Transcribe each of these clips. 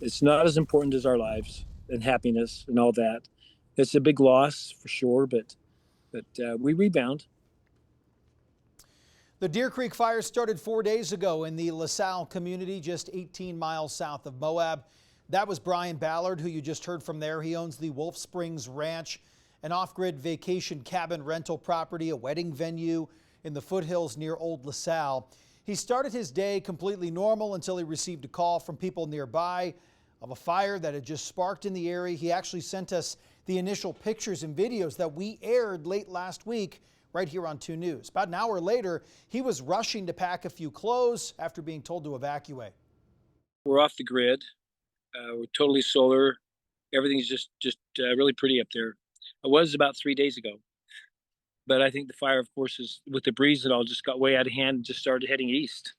It's not as important as our lives and happiness and all that. It's a big loss for sure, but we rebound. The Deer Creek fire started 4 days ago in the LaSalle community, just 18 miles south of Moab. That was Bryan Ballard, who you just heard from there. He owns the Wolf Springs Ranch, an off-grid vacation cabin rental property, a wedding venue in the foothills near Old LaSalle. He started his day completely normal until he received a call from people nearby of a fire that had just sparked in the area. He actually sent us the initial pictures and videos that we aired late last week right here on 2 News. About an hour later, he was rushing to pack a few clothes after being told to evacuate. We're off the grid. We're totally solar. Everything's just really pretty up there. It was about 3 days ago. But I think the fire, of course, is with the breeze and all, just got way out of hand and just started heading east.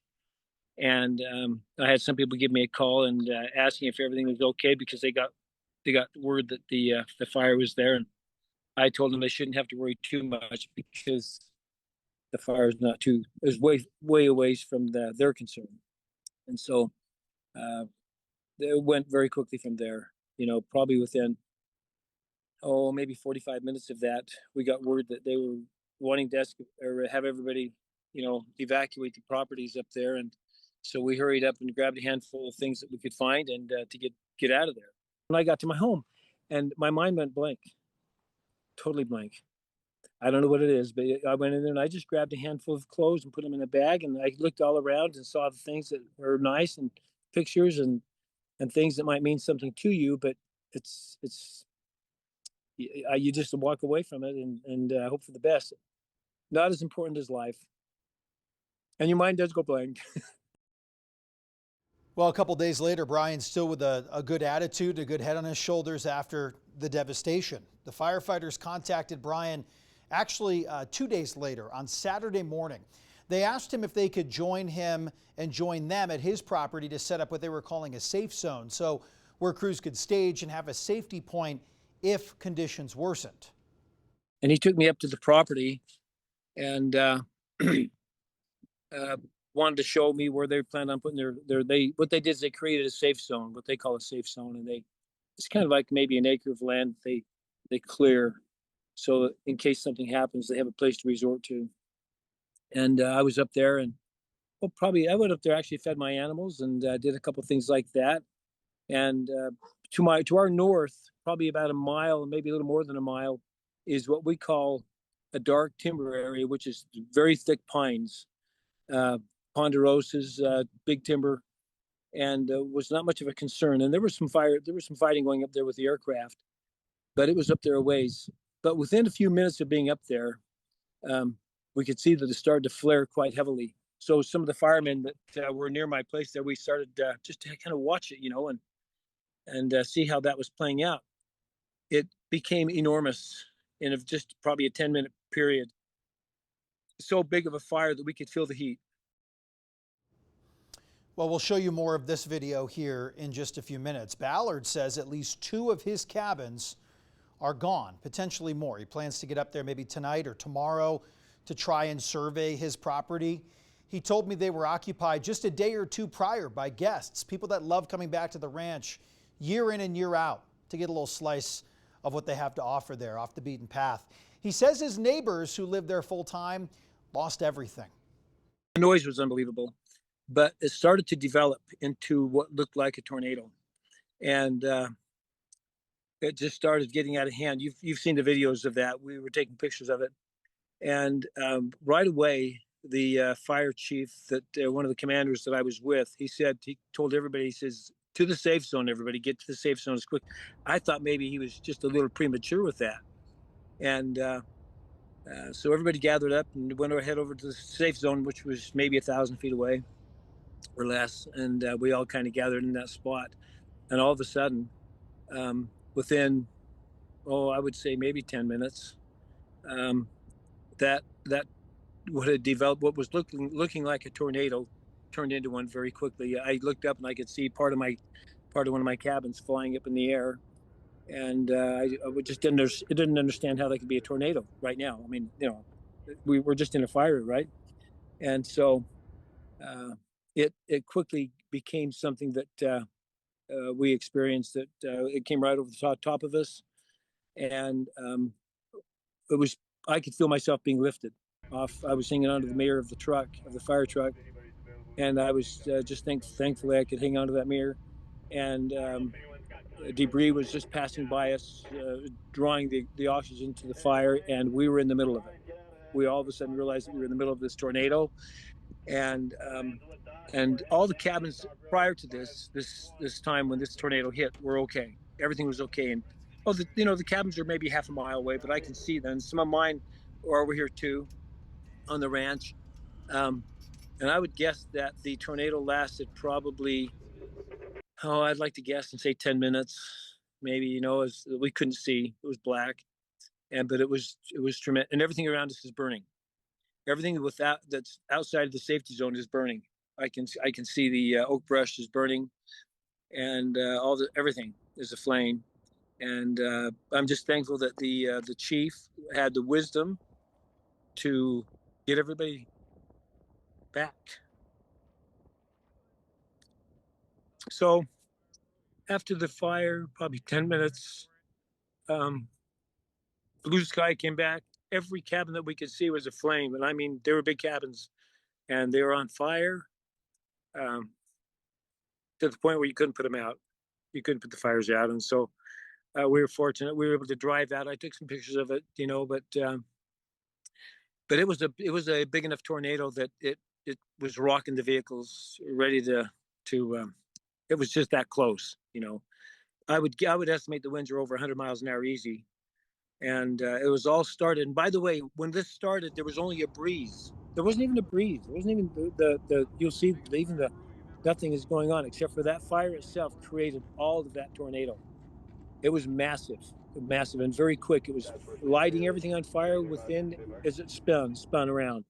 And I had some people give me a call and asking if everything was okay because they got word that the fire was there, and I told them they shouldn't have to worry too much because the fire is way away from their concern, and so it went very quickly from there. Probably within maybe 45 minutes of that, we got word that they were wanting to have everybody evacuate the properties up there, and so we hurried up and grabbed a handful of things that we could find and to get out of there. When I got to my home, and my mind went blank, totally blank. I don't know what it is, but I went in there and I just grabbed a handful of clothes and put them in a bag, and I looked all around and saw the things that are nice and pictures and things that might mean something to you, but you just walk away from it and hope for the best. Not as important as life, and your mind does go blank. Well, a couple days later, Bryan's still with a good attitude, a good head on his shoulders after the devastation. The firefighters contacted Bryan actually 2 days later on Saturday morning. They asked him if they could join him and join them at his property to set up what they were calling a safe zone, so where crews could stage and have a safety point if conditions worsened. And he took me up to the property and wanted to show me where they planned on putting what they did is they created a safe zone, what they call a safe zone, and it's kind of like maybe an acre of land they clear, so in case something happens, they have a place to resort to. And I was up there, and I went up there, actually fed my animals and did a couple of things like that. And to our north, probably about a mile, maybe a little more than a mile, is what we call a dark timber area, which is very thick pines, ponderosas, big timber, and was not much of a concern. And there was some fighting going up there with the aircraft, but it was up there a ways. But within a few minutes of being up there, we could see that it started to flare quite heavily. So some of the firemen that were near my place there, we started just to kind of watch it, and see how that was playing out. It became enormous in just probably a 10-minute period. So big of a fire that we could feel the heat. Well, we'll show you more of this video here in just a few minutes. Ballard says at least 2 of his cabins are gone, potentially more. He plans to get up there maybe tonight or tomorrow to try and survey his property. He told me they were occupied just a day or 2 prior by guests, people that love coming back to the ranch year in and year out to get a little slice of what they have to offer there off the beaten path. He says his neighbors who live there full time lost everything. The noise was unbelievable, but it started to develop into what looked like a tornado. And it just started getting out of hand. You've seen the videos of that. We were taking pictures of it. And right away, the fire chief, that one of the commanders that I was with, he told everybody, he says, to the safe zone, everybody, get to the safe zone as quick. I thought maybe he was just a little premature with that. And so everybody gathered up and went ahead over to the safe zone, which was maybe 1,000 feet away or less. And we all kind of gathered in that spot. And all of a sudden, within, I would say maybe 10 minutes, that what had developed, what was looking like a tornado, turned into one very quickly. I looked up and I could see part of one of my cabins flying up in the air, and I just didn't understand how that could be a tornado right now. I mean, we were just in a fire, right? And so it quickly became something that we experienced it. It came right over the top of us, and it was I could feel myself being lifted off. I was hanging onto the mirror of the truck, of the fire truck, and I was just thankfully I could hang onto that mirror, and debris was just passing by us, drawing the oxygen to the fire, and we were in the middle of it. We all of a sudden realized that we were in the middle of this tornado, and all the cabins prior to this time when this tornado hit were okay. Everything was okay, and the cabins are maybe half a mile away, but I can see them. Some of mine are over here too, on the ranch, and I would guess that the tornado lasted probably, I'd like to guess and say 10 minutes, maybe. As we couldn't see, it was black, but it was tremendous, and everything around us is burning. Everything that's outside of the safety zone is burning. I can see the oak brush is burning, and everything is aflame. And I'm just thankful that the chief had the wisdom to get everybody back. So after the fire, probably 10 minutes, Bluesky came back. Every cabin that we could see was aflame, and I mean they were big cabins, and they were on fire, um, to the point where you couldn't put them out. You couldn't put the fires out, and so we were fortunate. We were able to drive out. I took some pictures of it, but it was a big enough tornado that it was rocking the vehicles, ready to. It was just that close. I would estimate the winds are over 100 miles an hour easy, and it was all started. And by the way, when this started, there was only a breeze. There wasn't even a breeze. There wasn't even the you'll see even the nothing is going on except for that fire itself created all of that tornado. It was massive, massive, and very quick. It was lighting everything on fire within as it spun around.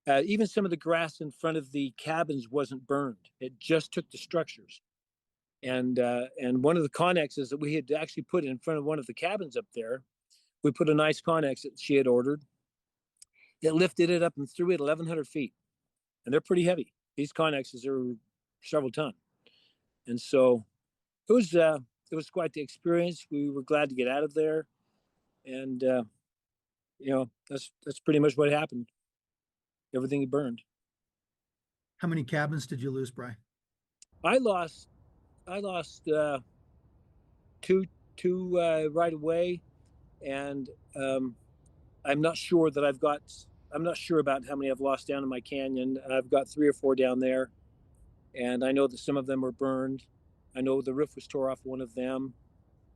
Even some of the grass in front of the cabins wasn't burned. It just took the structures. And one of the connexes that we had actually put in front of one of the cabins up there, we put a nice connex that she had ordered. It lifted it up and threw it 1,100 feet, and they're pretty heavy. These connexes are several ton, and so it was quite the experience. We were glad to get out of there, and that's pretty much what happened. Everything burned. How many cabins did you lose, Bryan? I lost two right away, and I'm not sure that I'm not sure about how many I've lost down in my canyon. I've got 3 or 4 down there, and I know that some of them were burned. I know the roof was tore off one of them.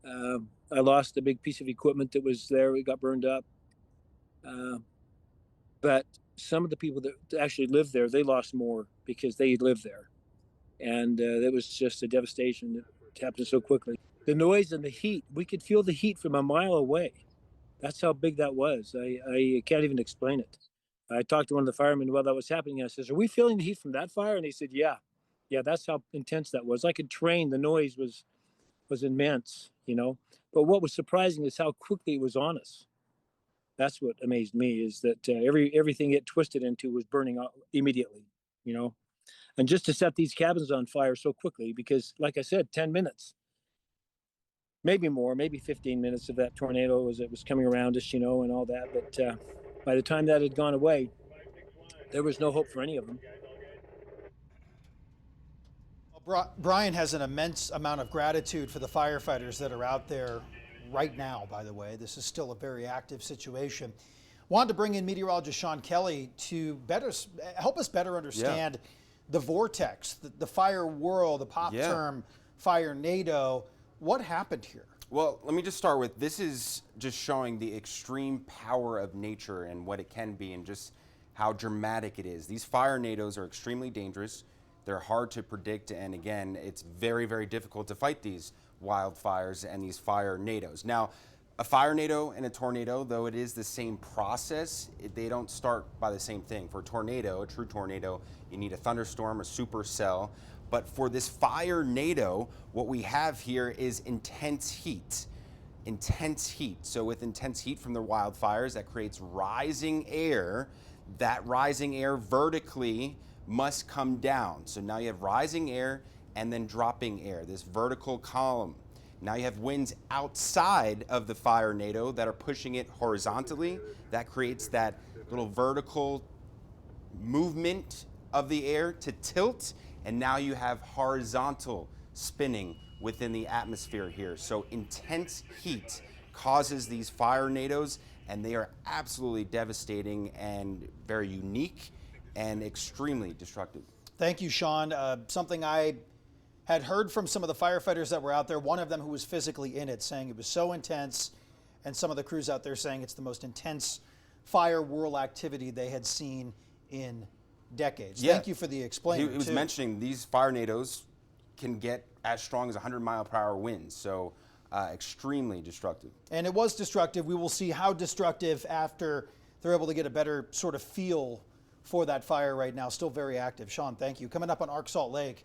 I lost a big piece of equipment that was there. It got burned up. But some of the people that actually lived there, they lost more because they lived there. And it was just a devastation that happened so quickly. The noise and the heat, we could feel the heat from a mile away. That's how big that was. I can't even explain it. I talked to one of the firemen while that was happening. And I says, "Are we feeling the heat from that fire?" And he said, "Yeah. Yeah, that's how intense that was. Like a train, the noise was immense, But what was surprising is how quickly it was on us. That's what amazed me, is that everything it twisted into was burning out immediately, And just to set these cabins on fire so quickly, because like I said, 10 minutes, maybe more, maybe 15 minutes of that tornado as it was coming around us, and all that. But by the time that had gone away, there was no hope for any of them. Bryan has an immense amount of gratitude for the firefighters that are out there right now, by the way. This is still a very active situation. Wanted to bring in meteorologist Sean Kelly to help us better understand the vortex, the fire whirl, the pop term, fire NATO. What happened here? Well, let me just start with, this is just showing the extreme power of nature and what it can be and just how dramatic it is. These fire NATOs are extremely dangerous. They're hard to predict, and again, it's very, very difficult to fight these wildfires and these fire NATOs. Now, a fire NATO and a tornado, though it is the same process, they don't start by the same thing. For a tornado, a true tornado, you need a thunderstorm, a supercell. But for this fire NATO, what we have here is intense heat. Intense heat. So with intense heat from the wildfires, that creates rising air. That rising air vertically must come down. So now you have rising air and then dropping air, this vertical column. Now you have winds outside of the fire NATO that are pushing it horizontally. That creates that little vertical movement of the air to tilt, and now you have horizontal spinning within the atmosphere here. So intense heat causes these fire NATOs, and they are absolutely devastating and very unique and extremely destructive. Thank you, Sean. Something I had heard from some of the firefighters that were out there, one of them who was physically in it, saying it was so intense, and some of the crews out there saying it's the most intense fire whirl activity they had seen in decades. Yeah. Thank you for the explaining. He was mentioning these fire NATOs can get as strong as 100-mile-per-hour winds, so extremely destructive. And it was destructive. We will see how destructive after they're able to get a better sort of feel for that fire right now. Still very active. Sean, thank you. Coming up on Arc Salt Lake,